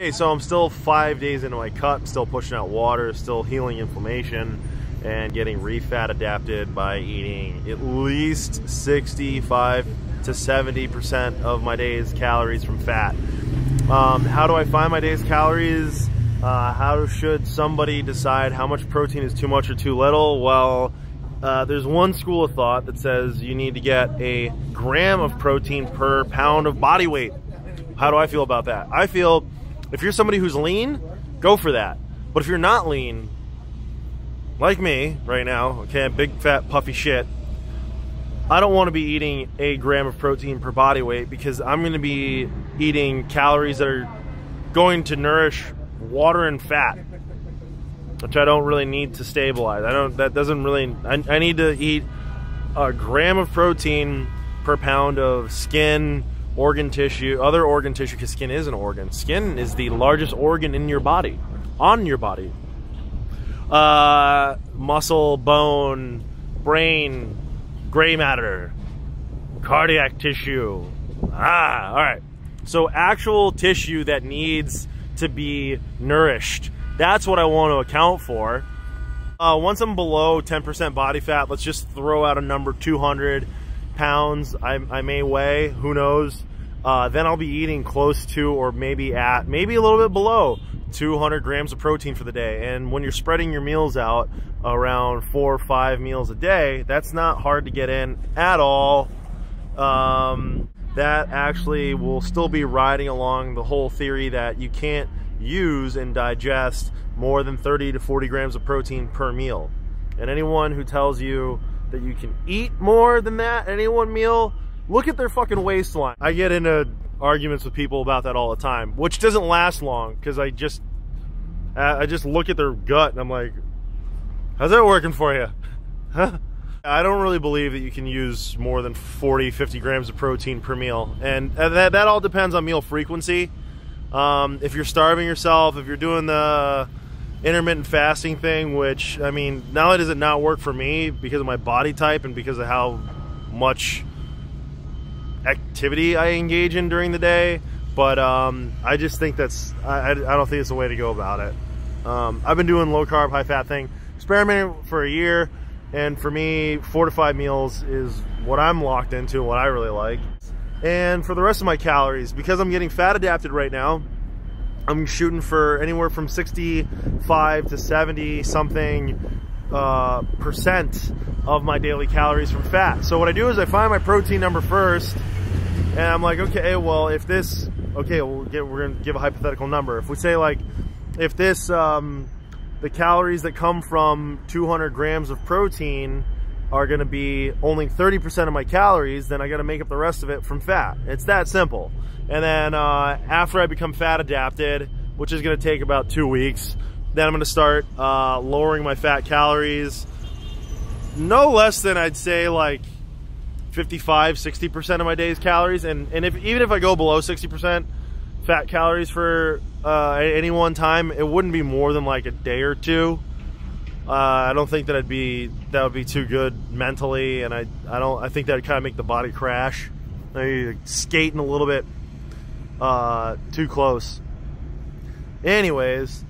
Okay, so I'm still 5 days into my cut, still pushing out water, still healing inflammation, and getting refat adapted by eating at least 65 to 70% of my day's calories from fat. How do I find my day's calories? How should somebody decide how much protein is too much or too little? Well, there's one school of thought that says you need to get a gram of protein per pound of body weight. How do I feel about that? I feel if you're somebody who's lean, go for that. But if you're not lean, like me right now, okay, big fat puffy shit, I don't want to be eating a gram of protein per body weight because I'm going to be eating calories that are going to nourish water and fat, which I don't really need to stabilize. I need to eat a gram of protein per pound of skin, organ tissue, other organ tissue, because skin is an organ. Skin is the largest organ in your body, on your body. Muscle, bone, brain, gray matter, cardiac tissue. All right. So actual tissue that needs to be nourished. That's what I want to account for. Once I'm below 10% body fat, let's just throw out a number, 200 pounds I may weigh, who knows. Then I'll be eating close to, or maybe a little bit below 200 grams of protein for the day. And when you're spreading your meals out around 4 or 5 meals a day, that's not hard to get in at all. That actually will still be riding along the whole theory that you can't use and digest more than 30 to 40 grams of protein per meal. And anyone who tells you that you can eat more than that in any one meal, look at their fucking waistline. I get into arguments with people about that all the time, which doesn't last long because I just look at their gut and I'm like, how's that working for you? Huh? I don't really believe that you can use more than 40, 50 grams of protein per meal. And that all depends on meal frequency. If you're starving yourself, if you're doing the intermittent fasting thing, which, I mean, not only does it not work for me because of my body type and because of how much activity I engage in during the day, but I just think that's, I don't think it's the way to go about it. I've been doing low carb, high fat thing, experimenting for a year. And for me, 4 to 5 meals is what I'm locked into, what I really like. And for the rest of my calories, because I'm getting fat adapted right now, I'm shooting for anywhere from 65 to 70 something percent of my daily calories from fat. So what I do is I find my protein number first, and I'm like, okay, well, if this, okay, we're gonna give a hypothetical number. If we say, like, if this, the calories that come from 200 grams of protein are gonna be only 30% of my calories, then I gotta make up the rest of it from fat. It's that simple. And then after I become fat adapted, which is gonna take about 2 weeks, then I'm gonna start lowering my fat calories, no less than, I'd say, like 55, 60% of my day's calories. And even if I go below 60% fat calories for any one time, it wouldn't be more than like a day or two. I don't think that would be too good mentally, and I think that would kind of make the body crash. Maybe skating a little bit too close. Anyways,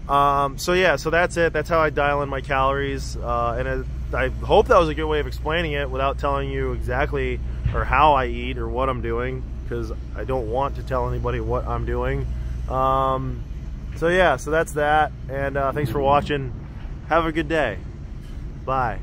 so yeah, so that's it. That's how I dial in my calories, and I hope that was a good way of explaining it without telling you exactly or how I eat or what I'm doing, because I don't want to tell anybody what I'm doing. So yeah, so that's that, and thanks for watching. Have a good day. Bye.